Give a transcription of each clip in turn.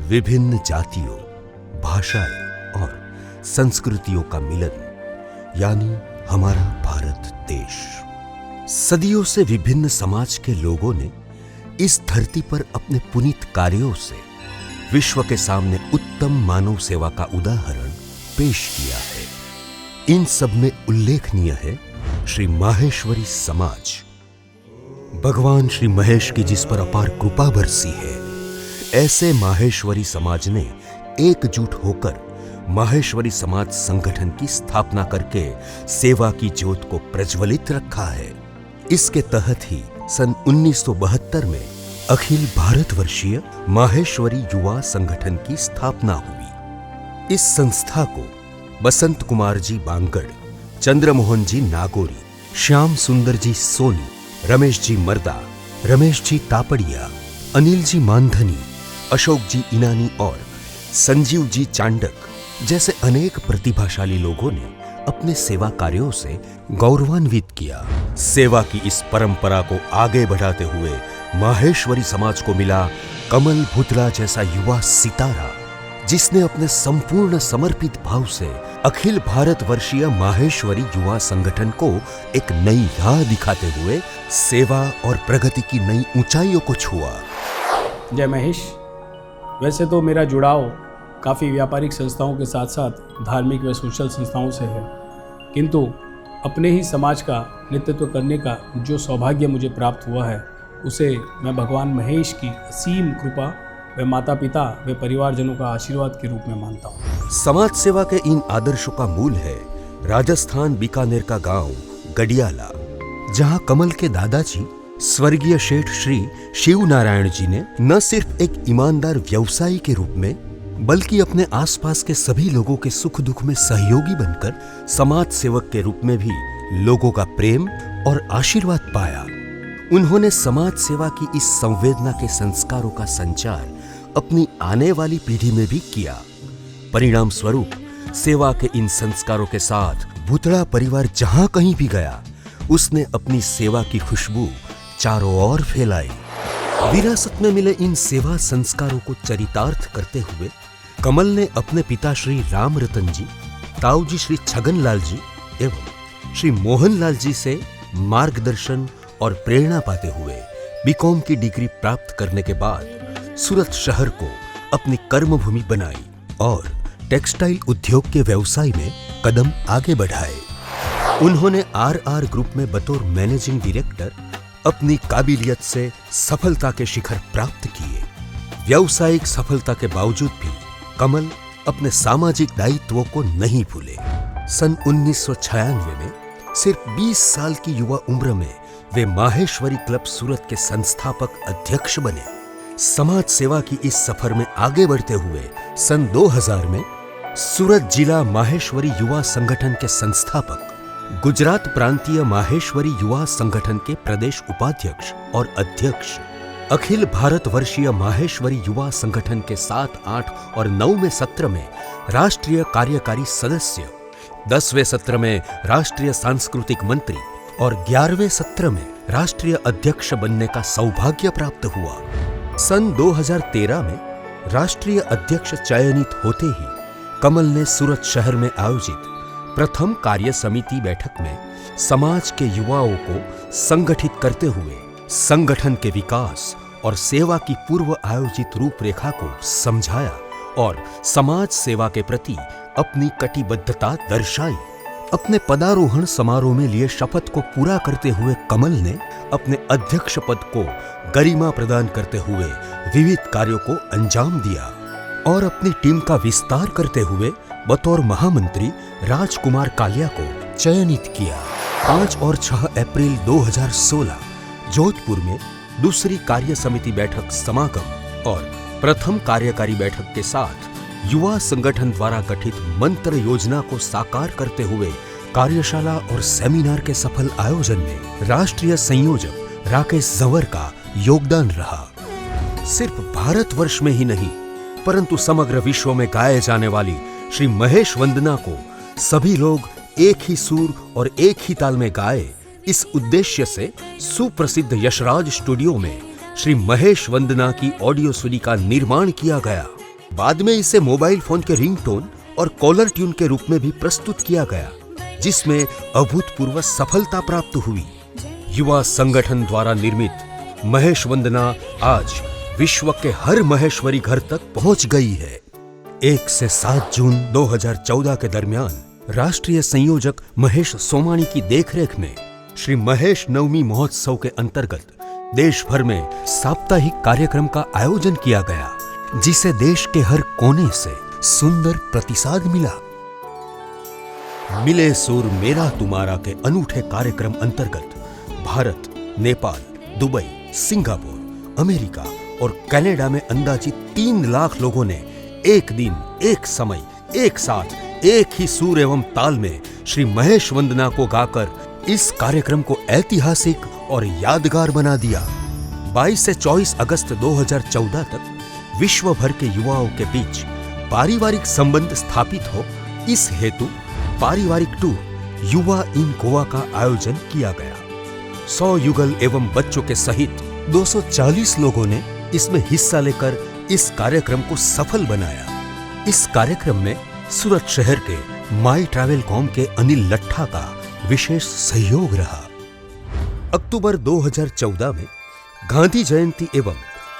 विभिन्न जातियों, भाषाएं और संस्कृतियों का मिलन, यानी हमारा भारत देश। सदियों से विभिन्न समाज के लोगों ने इस धरती पर अपने पुनीत कार्यों से विश्व के सामने उत्तम मानव सेवा का उदाहरण पेश किया है। इन सब में उल्लेखनीय है श्री माहेश्वरी समाज। भगवान श्री महेश की जिस पर अपार कृपा बरसी है, ऐसे माहेश्वरी समाज ने एकजुट होकर माहेश्वरी समाज संगठन की स्थापना करके सेवा की ज्योत को प्रज्वलित रखा है। इसके तहत ही सन 1972 में अखिल भारतवर्षीय माहेश्वरी युवा संगठन की स्थापना हुई। इस संस्था को बसंत कुमार जी बांगड़, चंद्रमोहन जी नागोरी, श्याम सुंदर जी सोनी, रमेश जी मर्दा, रमेश जी तापड़िया, अनिल जी मानधनी, अशोक जी इनानी और संजीव जी चांडक जैसे अनेक प्रतिभाशाली लोगों ने अपने सेवा कार्यों से गौरवान्वित किया। सेवा की इस परंपरा को आगे बढ़ाते हुए माहेश्वरी समाज को मिला कमल भुतला जैसा युवा सितारा, जिसने अपने संपूर्ण समर्पित भाव से अखिल भारतवर्षीय माहेश्वरी युवा संगठन को एक नई राह दिखाते हुए सेवा और प्रगति की नई ऊंचाइयों को छुआ। जय महेश। वैसे तो मेरा जुड़ाव काफ़ी व्यापारिक संस्थाओं के साथ साथ धार्मिक व सोशल संस्थाओं से है, किंतु अपने ही समाज का नेतृत्व करने का जो सौभाग्य मुझे प्राप्त हुआ है, उसे मैं भगवान महेश की असीम कृपा व माता पिता व परिवारजनों का आशीर्वाद के रूप में मानता हूँ। समाज सेवा के इन आदर्शों का मूल है राजस्थान बीकानेर का गांव गडियाला, जहां कमल के दादाजी स्वर्गीय शेठ श्री शिव नारायण जी ने न सिर्फ एक ईमानदार व्यवसायी के रूप में बल्कि अपने आसपास के सभी लोगों के सुख दुख में सहयोगी बनकर समाज सेवक के रूप में भी लोगों का प्रेम और आशीर्वाद पाया। उन्होंने समाज सेवा की इस संवेदना के संस्कारों का संचार अपनी आने वाली पीढ़ी में भी किया। परिणाम स्वरूप सेवा के इन संस्कारों के साथ भुतड़ा परिवार जहां कहीं भी गया, उसने अपनी सेवा की खुशबू चारों ओर फैलाई। विरासत में मिले इन सेवा संस्कारों को चरितार्थ करते हुए कमल ने अपने पिता श्री राम रतन जी, ताऊजी श्री छगन लाल जी एवं श्री मोहन लाल जी से मार्गदर्शन और प्रेरणा पाते हुए बीकॉम की डिग्री प्राप्त करने के बाद सूरत शहर को अपनी कर्मभूमि बनाई और टेक्सटाइल उद्योग के व्यवसाय में कदम आगे बढ़ाए। उन्होंने आरआर ग्रुप में बतौर मैनेजिंग डायरेक्टर अपनी काबिलियत से सफलता के शिखर प्राप्त किए। व्यावसायिक सफलता के बावजूद भी कमल अपने सामाजिक दायित्वों को नहीं भूले। सन 1996 में सिर्फ 20 साल की युवा उम्र में वे माहेश्वरी क्लब सूरत के संस्थापक अध्यक्ष बने। समाज सेवा की इस सफर में आगे बढ़ते हुए सन 2000 में सूरत जिला माहेश्वरी युवा संगठन के संस्थापक, गुजरात प्रांतीय माहेश्वरी युवा संगठन के प्रदेश उपाध्यक्ष और अध्यक्ष, अखिल भारतवर्षीय माहेश्वरी युवा संगठन के 7, 8 और 9वें सत्र में राष्ट्रीय कार्यकारी सदस्य, 10वें सत्र में राष्ट्रीय सांस्कृतिक मंत्री और 11वें सत्र में राष्ट्रीय अध्यक्ष बनने का सौभाग्य प्राप्त हुआ। सन 2013 में राष्ट्रीय अध्यक्ष चयनित होते ही कमल ने सूरत शहर में आयोजित प्रथम कार्य समिति बैठक में समाज के युवाओं को संगठित करते हुए संगठन के विकास और सेवा की पूर्व आयोजित रूपरेखा को समझाया और समाज सेवा के प्रति अपनी कटिबद्धता दर्शाई। अपने पदारोहण समारोह में लिए शपथ को पूरा करते हुए कमल ने अपने अध्यक्ष पद को गरिमा प्रदान करते हुए विविध कार्यों को अंजाम दिया और अपनी टीम का विस्तार करते हुए बतौर महामंत्री राजकुमार कालिया को चयनित किया। 5 और 6 अप्रैल 2016 जोधपुर में दूसरी कार्य समिति बैठक समागम और प्रथम कार्यकारी बैठक के साथ युवा संगठन द्वारा गठित मंत्र योजना को साकार करते हुए कार्यशाला और सेमिनार के सफल आयोजन में राष्ट्रीय संयोजक राकेश जवर का योगदान रहा। सिर्फ भारतवर्ष में ही नहीं परंतु समग्र विश्व में गाए जाने वाली श्री महेश वंदना को सभी लोग एक ही सुर और एक ही ताल में गाए, इस उद्देश्य से सुप्रसिद्ध यशराज स्टूडियो में श्री महेश वंदना की ऑडियो सुनी का निर्माण किया गया। बाद में इसे मोबाइल फोन के रिंगटोन और कॉलर ट्यून के रूप में भी प्रस्तुत किया गया, जिसमें अभूतपूर्व सफलता प्राप्त हुई। युवा संगठन द्वारा निर्मित महेश वंदना आज विश्व के हर महेश्वरी घर तक पहुंच गई है। 1 से 7 जून 2014 के दरमियान राष्ट्रीय संयोजक महेश सोमानी की देखरेख में श्री महेश नवमी महोत्सव के अंतर्गत देश भर में साप्ताहिक कार्यक्रम का आयोजन किया गया, जिसे देश के हर कोने से सुंदर प्रतिसाद मिला। मिले सुर मेरा तुम्हारा के अनूठे कार्यक्रम अंतर्गत Bharat, Nepal, Dubai, Singapore, America और कनाडा में अंदाजित 3 लाख लोगों ने एक दिन, एक समय, एक साथ, एक ही सुर एवं ताल में श्री महेश वंदना को गाकर इस कार्यक्रम को ऐतिहासिक और यादगार बना दिया। 22 से 24 अगस्त 2014 तक विश्व भर के युवाओं के बीच पारिवारिक संबंध स्थापित हो, इस हेतु पारिवारिक टूर युवा इन गोवा का आयोजन किया गया। 100 युगल एवं बच्चों के सहित 240 लोगों ने इसमें हिस्सा लेकर इस कार्यक्रम को सफल बनाया। इस कार्यक्रम में सूरत शहर के माई ट्रैवल कॉम के अनिल लट्ठा का विशेष सहयोग रहा। अक्टूबर 2014 में गांधी जयंती एवं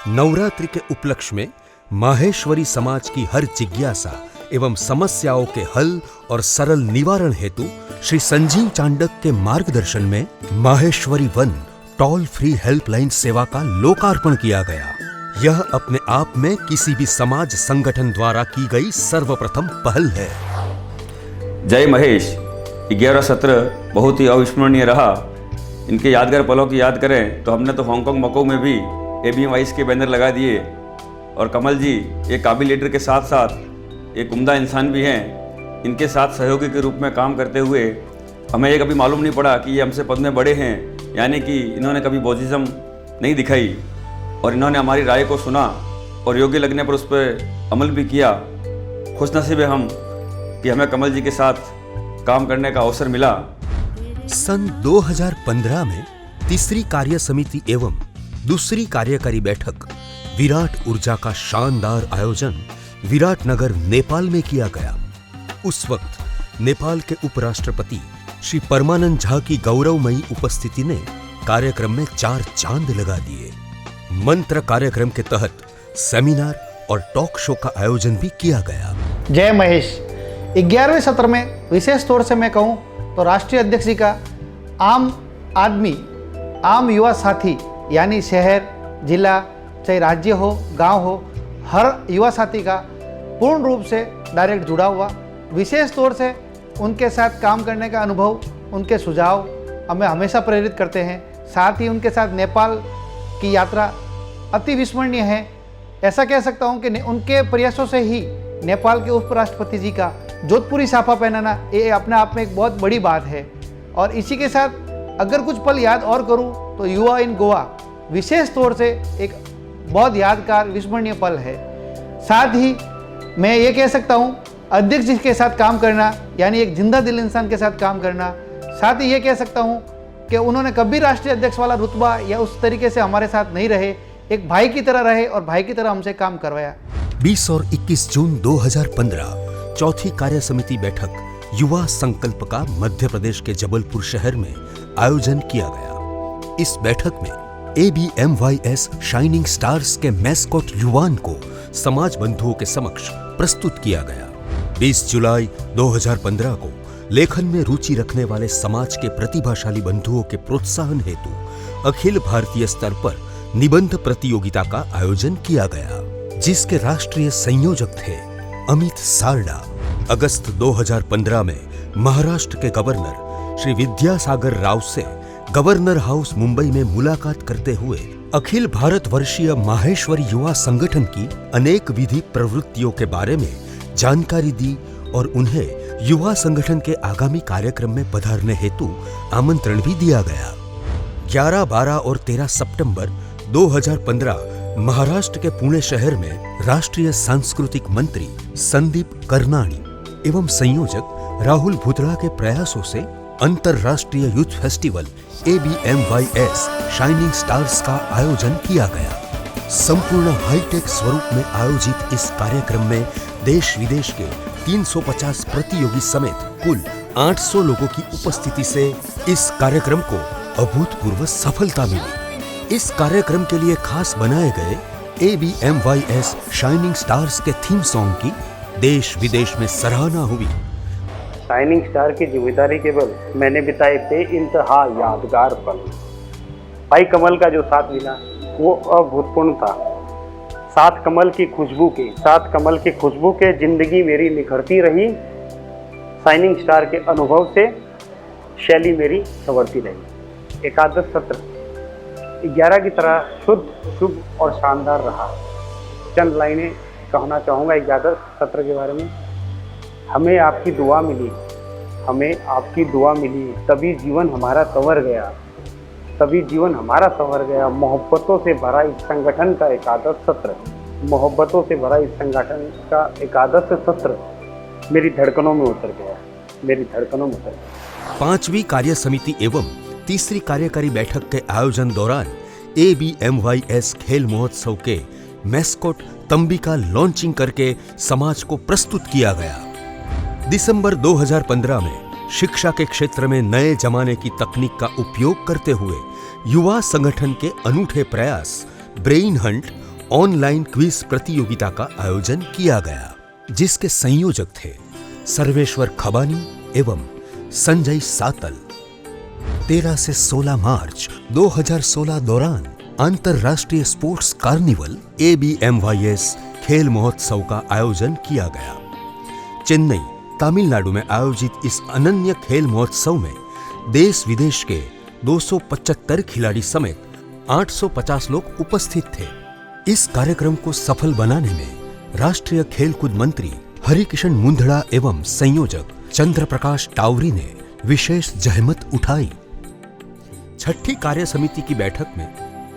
नवरात्रि के उपलक्ष्य में माहेश्वरी समाज की हर जिज्ञासा एवं समस्याओं के हल और सरल निवारण हेतु श्री संजीव चांडक के मार्गदर्शन में माहेश्वरी 1 टोल फ्री हेल्पलाइन सेवा का लोकार्पण किया गया। यह अपने आप में किसी भी समाज संगठन द्वारा की गई सर्वप्रथम पहल है। जय महेश 11 सत्र बहुत ही अविस्मरणीय रहा। इनके यादगार पलों की याद करें तो हमने तो हांगकांग मकाऊ में भी ABM वाइस के बैनर लगा दिए, और कमल जी एक काबिल लीडर के साथ साथ एक उम्दा इंसान भी हैं। इनके साथ सहयोगी के रूप में काम करते हुए हमें ये कभी मालूम नहीं पड़ा कि ये हमसे पद में बड़े हैं, यानी कि इन्होंने कभी बोजिज्म नहीं दिखाई और इन्होंने हमारी राय को सुना और योग्य लगने पर उस पर अमल भी किया। खुशनसीब है हम कि हमें कमल जी के साथ काम करने का अवसर मिला। सन 2015 में तीसरी कार्य समिति एवं दूसरी कार्यकारी बैठक विराट ऊर्जा का शानदार आयोजन विराटनगर, नेपाल में किया गया। उस वक्त नेपाल के उपराष्ट्रपति श्री परमानंद झा की गौरवमयी उपस्थिति ने कार्यक्रम में 4 चांद लगा दिए। मंत्र कार्यक्रम के तहत सेमिनार और टॉक शो का आयोजन भी किया गया। जय महेश 11वें सत्र में विशेष तौर से मैं कहूं तो राष्ट्रीय अध्यक्ष जी का आम आदमी, आम युवा साथी यानी शहर, जिला, चाहे राज्य हो, गांव हो, हर युवा साथी का पूर्ण रूप से डायरेक्ट जुड़ा हुआ, विशेष तौर से उनके साथ काम करने का अनुभव, उनके सुझाव हमें हमेशा प्रेरित करते हैं। साथ ही उनके साथ नेपाल की यात्रा अति विस्मरणीय है। ऐसा कह सकता हूं कि उनके प्रयासों से ही नेपाल के उपराष्ट्रपति जी का जोधपुरी साफा पहनाना ये अपने आप में एक बहुत बड़ी बात है। और इसी के साथ अगर कुछ पल याद और करूं तो युवा इन गोवा विशेष तौर से एक बहुत यादगार विस्मरणीय पल है। साथ ही मैं ये कह सकता हूं अध्यक्ष जी के साथ काम करना यानी एक जिंदा दिल इंसान के साथ काम करना। साथ ही ये कह सकता हूं कि उन्होंने कभी राष्ट्रीय अध्यक्ष वाला रुतबा या उस तरीके से हमारे साथ नहीं रहे, एक भाई की तरह रहे और भाई की तरह हमसे काम करवाया। 20 और 21 जून 2015 चौथी कार्य समिति बैठक युवा संकल्प का मध्य प्रदेश के जबलपुर शहर में आयोजन किया गया। इस बैठक में ABMYS शाइनिंग स्टार्स के मैस्कॉट युवान को समाज बंधुओं के समक्ष प्रस्तुत किया गया। 20 जुलाई 2015 को लेखन में रुचि रखने वाले समाज के प्रतिभाशाली बंधुओं के प्रोत्साहन हेतु अखिल भारतीय स्तर पर निबंध प्रतियोगिता का आयोजन किया गया, जिसके राष्ट्रीय संयोजक थे अमित सारडा। अगस्त 2015 में महाराष्ट्र के गवर्नर श्री विद्यासागर राव से गवर्नर हाउस मुंबई में मुलाकात करते हुए अखिल भारतवर्षीय माहेश्वरी युवा संगठन की अनेक विधि प्रवृत्तियों के बारे में जानकारी दी और उन्हें युवा संगठन के आगामी कार्यक्रम में पधारने हेतु आमंत्रण भी दिया गया। 11, 12 और 13 सितंबर 2015 महाराष्ट्र के पुणे शहर में राष्ट्रीय सांस्कृतिक मंत्री संदीप कर्नाणी एवं संयोजक राहुल भुतड़ा के प्रयासों से अंतरराष्ट्रीय youth festival ABMYS shining stars का आयोजन किया गया। संपूर्ण हाईटेक स्वरूप में आयोजित इस कार्यक्रम में देश विदेश के 350 प्रतियोगी समेत कुल 800 लोगों की उपस्थिति से इस कार्यक्रम को अभूतपूर्व सफलता मिली। इस कार्यक्रम के लिए खास बनाए गए ABMYS शाइनिंग स्टार्स के थीम सॉन्ग की देश विदेश में सराहना हुई। शाइनिंग स्टार की जिम्मेदारी केवल मैंने बिताए बेइंतहा यादगार पल। भाई कमल का जो साथ मिला वो अभूतपूर्व था। साथ कमल की खुशबू के जिंदगी मेरी निखरती रही। शाइनिंग स्टार के अनुभव से शैली मेरी संवरती रही। एकादश सत्र 11 की तरह शुद्ध, शुभ और शानदार रहा। चंद लाइनें कहना चाहूँगा एकादश सत्र के बारे में। हमें आपकी दुआ मिली, तभी जीवन हमारा संवर गया। मोहब्बतों से भरा इस संगठन का एकादश सत्र मेरी धड़कनों में उतर गया। पांचवी कार्य समिति एवं तीसरी कार्यकारी बैठक के आयोजन दौरान ABMYS खेल महोत्सव के मैस्कॉट तंबी का लॉन्चिंग करके समाज को प्रस्तुत किया गया। दिसंबर 2015 में शिक्षा के क्षेत्र में नए जमाने की तकनीक का उपयोग करते हुए युवा संगठन के अनूठे प्रयास ब्रेन हंट ऑनलाइन क्विज प्रतियोगिता का आयोजन किया गया, जिसके संयोजक थे सर्वेश्वर खबानी एवं संजय सातल। 13 से 16 मार्च 2016 दौरान अंतरराष्ट्रीय स्पोर्ट्स कार्निवल ABMYS खेल महोत्सव का आयोजन किया गया। चेन्नई, तमिलनाडु में आयोजित इस अनन्य खेल महोत्सव में देश विदेश के 275 खिलाड़ी समेत 850 लोग उपस्थित थे। इस कार्यक्रम को सफल बनाने में राष्ट्रीय खेलकूद मंत्री हरिकिशन मुंदड़ा एवं संयोजक चंद्र प्रकाश टावरी ने विशेष जहमत उठाई। छठी कार्य समिति की बैठक में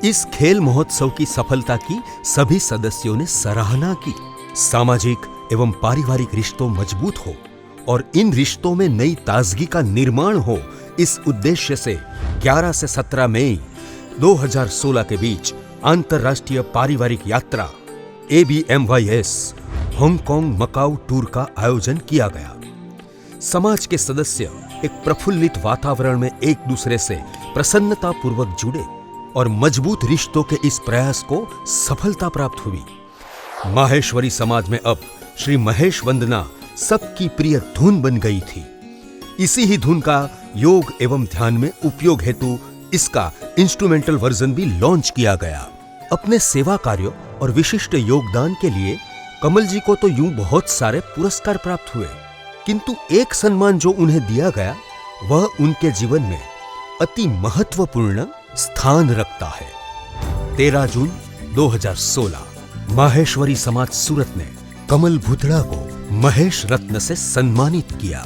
इस खेल महोत्सव की सफलता की सभी सदस्यों ने सराहना की। सामाजिक एवं पारिवारिक रिश्तों मजबूत हो और इन रिश्तों में नई ताजगी का निर्माण हो, इस उद्देश्य से 11 से 17 मई 2016 के बीच अंतरराष्ट्रीय पारिवारिक यात्रा ABMYS हांगकांग मकाऊ टूर का आयोजन किया गया। समाज के सदस्य एक प्रफुल्लित वातावरण में एक दूसरे से प्रसन्नता पूर्वक जुड़े और मजबूत रिश्तों के इस प्रयास को सफलता प्राप्त हुई। माहेश्वरी समाज में अब श्री महेश वंदना सबकी प्रिय धुन बन गई थी। इसी ही धुन का योग एवं ध्यान में उपयोग हेतु इसका इंस्ट्रूमेंटल वर्जन भी लॉन्च किया गया। अपने सेवा कार्यों और विशिष्ट योगदान के लिए कमल जी को तो यूं बहुत सारे पुरस्कार प्राप्त हुए, किंतु एक सम्मान जो उन्हें दिया गया वह उनके जीवन में अति महत्वपूर्ण स्थान रखता है। 13 जून 2016 माहेश्वरी समाज सूरत ने कमल भुतड़ा को महेश रत्न से सम्मानित किया।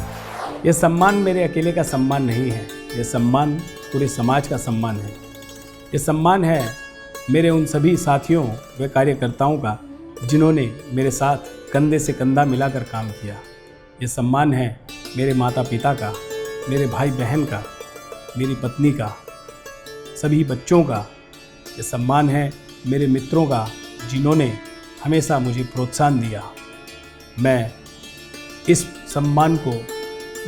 यह सम्मान मेरे अकेले का सम्मान नहीं है, यह सम्मान पूरे समाज का सम्मान है। यह सम्मान है मेरे उन सभी साथियों व कार्यकर्ताओं का जिन्होंने मेरे साथ कंधे से कंधा मिलाकर काम किया। यह सम्मान है मेरे माता पिता का, मेरे भाई बहन का, मेरी पत्नी का, सभी बच्चों का। यह सम्मान है मेरे मित्रों का जिन्होंने हमेशा मुझे प्रोत्साहन दिया। मैं इस सम्मान को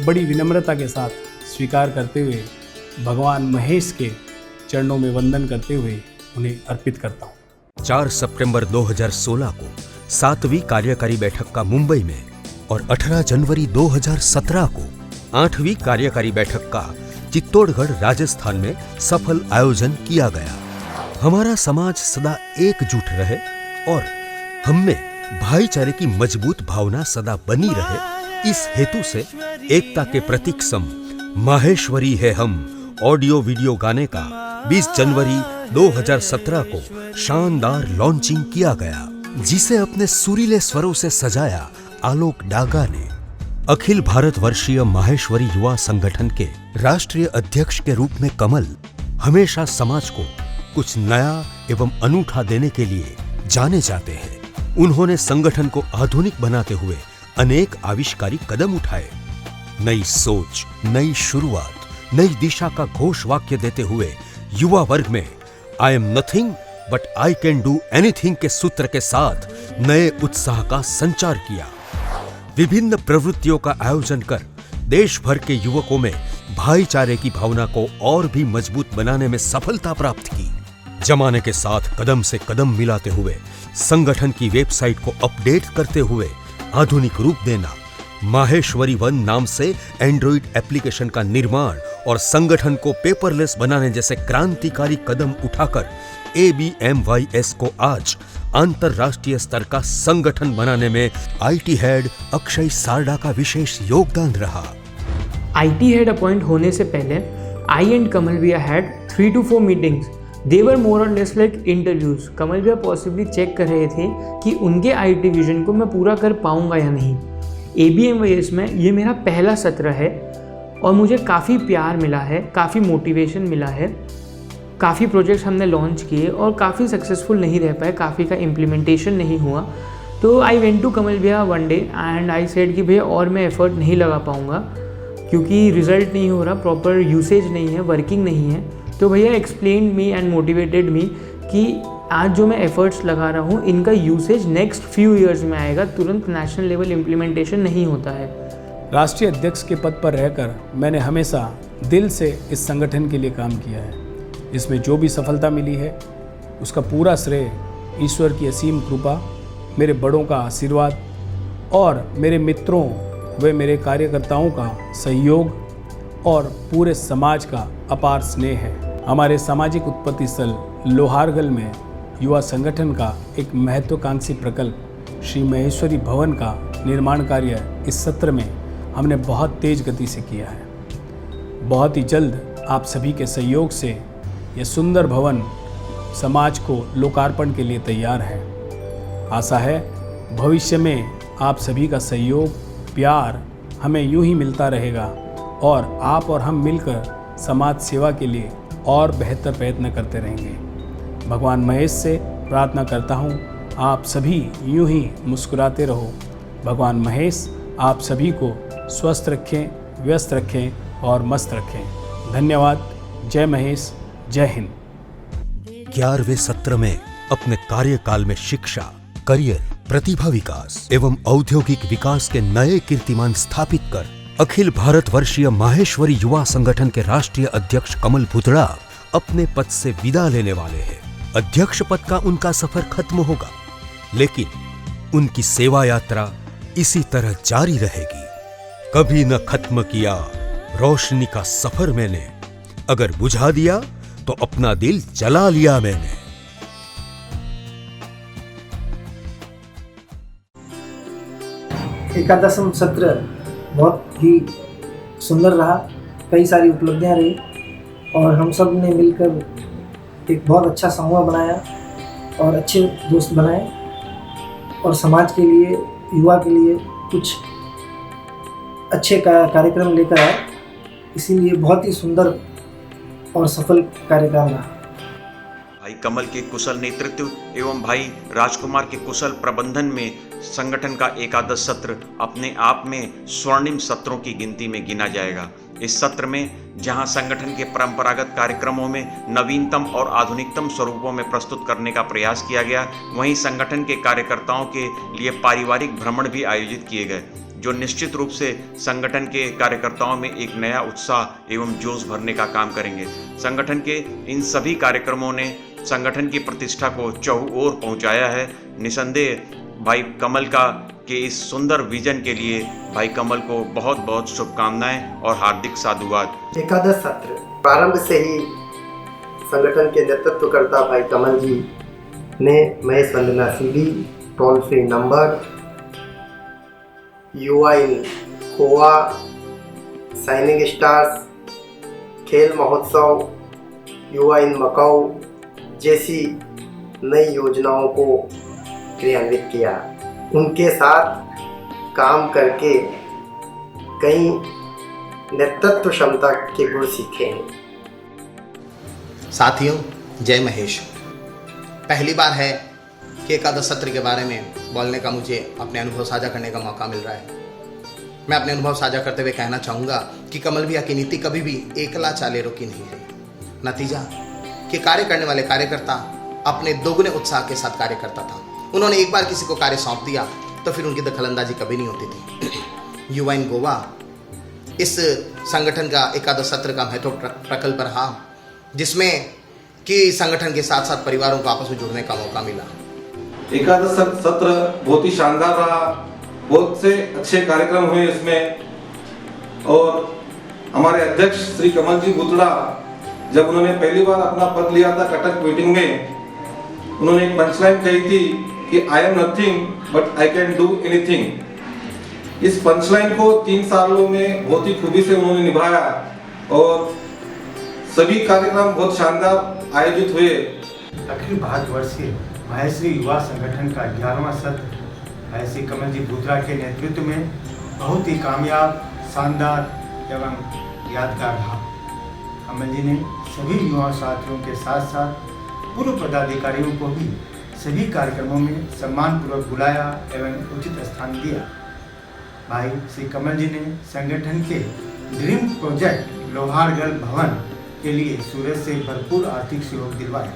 बड़ी विनम्रता के साथ स्वीकार करते हुए भगवान महेश के चरणों में वंदन करते हुए उन्हें अर्पित करता हूँ। 4 सितंबर 2016 को 7वीं कार्यकारी बैठक का मुंबई में और 18 जनवरी 2017 को 8वीं कार्यकारी बैठक का चित्तौड़गढ़ राजस्थान में सफल आयोजन किया गया। हमारा समाज सदा एकजुट रहे और हम में भाईचारे की मजबूत भावना सदा बनी रहे, इस हेतु से एकता के प्रतीक सम माहेश्वरी है हम ऑडियो वीडियो गाने का 20 जनवरी 2017 को शानदार लॉन्चिंग किया गया, जिसे अपने सुरीले स्वरों से सजाया आलोक डागा ने। अखिल भारत वर्षीय माहेश्वरी युवा संगठन के राष्ट्रीय अध्यक्ष के रूप में कमल हमेशा समाज को कुछ नया एवं अनूठा देने के लिए जाने जाते हैं। उन्होंने संगठन को आधुनिक बनाते हुए अनेक आविष्कारी कदम उठाए। नई सोच, नई शुरुआत, नई दिशा का घोष वाक्य देते हुए युवा वर्ग में I am nothing but I can do anything के सूत्र के साथ नए उत्साह का संचार किया। विभिन्न प्रवृत्तियों का आयोजन कर देश भर के युवकों में भाईचारे की भावना को और भी मजबूत बनाने में सफलता प्राप्त की। जमाने के साथ कदम से कदम मिलाते हुए संगठन की वेबसाइट को अपडेट करते हुए आधुनिक रूप देना, माहेश्वरी वन नाम से एंड्रॉइड एप्लीकेशन का निर्माण और संगठन को पेपरलेस बनाने जैसे क्रांतिकारी कदम उठाकर ABMYS को आज अंतरराष्ट्रीय स्तर का संगठन बनाने में आईटी हेड अक्षय सारडा का विशेष योगदान रहा। आईटी हेड अपॉइंट होने से पहले आई एंड कमल भैया हैड 3 to 4 मीटिंग्स। दे वर मोर और लेस लाइक इंटरव्यूज। कमल भैया पॉसिबली चेक कर रहे थे कि उनके आईटी विजन को मैं पूरा कर पाऊंगा या नहीं। ABMYS में ये मेरा पहला सत्र है और मुझे काफ़ी प्यार मिला है, काफ़ी मोटिवेशन मिला है। काफ़ी प्रोजेक्ट्स हमने लॉन्च किए और काफ़ी सक्सेसफुल नहीं रह पाए, काफ़ी का इम्प्लीमेंटेशन नहीं हुआ। तो आई वेंट टू कमल भैया one day and I said कि भैया और मैं एफर्ट नहीं लगा पाऊँगा क्योंकि रिजल्ट नहीं हो रहा, प्रॉपर यूसेज नहीं है, वर्किंग नहीं है। तो भैया explain me and motivated me कि आज जो मैं एफर्ट्स लगा रहा हूँ इनका यूसेज नेक्स्ट फ्यू ईयर्स में आएगा, तुरंत नेशनल लेवल इम्प्लीमेंटेशन नहीं होता है। राष्ट्रीय अध्यक्ष के पद पर रहकर मैंने हमेशा दिल से इस संगठन के लिए काम किया है। इसमें जो भी सफलता मिली है उसका पूरा श्रेय ईश्वर की असीम कृपा, मेरे बड़ों का आशीर्वाद और मेरे मित्रों व मेरे कार्यकर्ताओं का सहयोग और पूरे समाज का अपार स्नेह है। हमारे सामाजिक उत्पत्ति स्थल लोहारगल में युवा संगठन का एक महत्वाकांक्षी प्रकल्प श्री महेश्वरी भवन का निर्माण कार्य इस सत्र में हमने बहुत तेज गति से किया है। बहुत ही जल्द आप सभी के सहयोग से यह सुंदर भवन समाज को लोकार्पण के लिए तैयार है। आशा है भविष्य में आप सभी का सहयोग, प्यार हमें यूं ही मिलता रहेगा और आप और हम मिलकर समाज सेवा के लिए और बेहतर प्रयत्न करते रहेंगे। भगवान महेश से प्रार्थना करता हूँ आप सभी यूं ही मुस्कुराते रहो। भगवान महेश आप सभी को स्वस्थ रखें, व्यस्त रखें और मस्त रखें। धन्यवाद। जय महेश, जय हिंद। 11वें सत्र में अपने कार्यकाल में शिक्षा, करियर, प्रतिभा विकास एवं औद्योगिक विकास के नए कीर्तिमान स्थापित कर अखिल भारतवर्षीय माहेश्वरी युवा संगठन के राष्ट्रीय अध्यक्ष कमल भुतड़ा अपने पद से विदा लेने वाले हैं। अध्यक्ष पद का उनका सफर खत्म होगा, लेकिन उनकी सेवा यात्रा इसी तरह जारी रहेगी। कभी न खत्म किया रोशनी का सफर मैंने, अगर बुझा दिया तो अपना दिल जला लिया मैंने। एकादशम सत्र बहुत ही सुंदर रहा, कई सारी उपलब्धियां रही और हम सब ने मिलकर एक बहुत अच्छा समूह बनाया और अच्छे दोस्त बनाए और समाज के लिए, युवा के लिए कुछ अच्छे कार्यक्रम लेकर आए। इसीलिए बहुत ही सुंदर और सफल कार्यक्रम रहा। भाई कमल के कुशल नेतृत्व एवं भाई राजकुमार के कुशल प्रबंधन में संगठन का एकादश सत्र अपने आप में स्वर्णिम सत्रों की गिनती में गिना जाएगा। इस सत्र में जहां संगठन के परंपरागत कार्यक्रमों में नवीनतम और आधुनिकतम स्वरूपों में प्रस्तुत करने का प्रयास किया गया, वहीं संगठन के कार्यकर्ताओं के लिए पारिवारिक भ्रमण भी आयोजित किए गए, जो निश्चित रूप से संगठन के कार्यकर्ताओं में एक नया उत्साह एवं जोश भरने का काम करेंगे। संगठन के इन सभी कार्यक्रमों ने संगठन की प्रतिष्ठा को चहुओर पहुंचाया है। निसंदेह भाई कमल के इस सुंदर विजन के लिए भाई कमल को बहुत बहुत शुभकामनाएं और हार्दिक साधुवाद। एकादश सत्र प्रारंभ से ही संगठन के नेतृत्वकर्ता भाई कमल जी ने महेश वंदना सीडी, टोल फ्री नंबर, युवा इन खोआ, शाइनिंग स्टार्स, खेल महोत्सव, युवा इन मकाऊ जैसी नई योजनाओं को क्रियान्वित किया। उनके साथ काम करके कई नेतृत्व क्षमता के गुण सीखे हैं। साथियों, जय महेश। पहली बार है कि एकादश सत्र के बारे में बोलने का, मुझे अपने अनुभव साझा करने का मौका मिल रहा है। मैं अपने अनुभव साझा करते हुए कहना चाहूँगा कि कमल भैया की नीति कभी भी एकला चाले रोकी नहीं है। नतीजा कि कार्य करने वाले कार्यकर्ता अपने दोगुने उत्साह के साथ कार्य करता था। उन्होंने एक बार किसी को कार्य सौंप दिया तो फिर उनकी दखलंदाजी कभी नहीं होती थी। युवा इन गोवा इस संगठन का एकादश सत्र का महत्व प्रकल्प रहा, जिसमें कि संगठन के साथ साथ परिवारों को आपस में जुड़ने का मौका मिला। एकादश सत्र बहुत ही शानदार रहा, बहुत से अच्छे कार्यक्रम हुए इसमें। और हमारे अध्यक्ष श्री कमल जी भूतड़ा, जब उन्होंने पहली बार अपना पद लिया था कटक मीटिंग में, उन्होंने एक पंचलाइन कही थी कि I am nothing but I can do anything. इस पंचलाइन को 3 सालों में बहुत ही खूबी से उन्होंने निभाया और सभी कार्यक्रम बहुत शानदार आयोजित हुए। अखिल भारतवर्षीय महेश्वरी युवा संगठन का 11वां सत्र महेश्वरी कमल जी भूतड़ा के नेतृत्व में बहुत ही कामयाब, शानदार एवं यादगार रहा। कमल जी ने सभी युवा साथियों के साथ साथ पूर्व पदाधिकारियों को भी सभी कार्यक्रमों में सम्मानपूर्वक बुलाया एवं उचित स्थान दिया। भाई श्री कमल जी ने संगठन के ड्रीम प्रोजेक्ट लोहारगढ़ भवन के लिए सूरत से भरपूर आर्थिक सहयोग दिलवाया।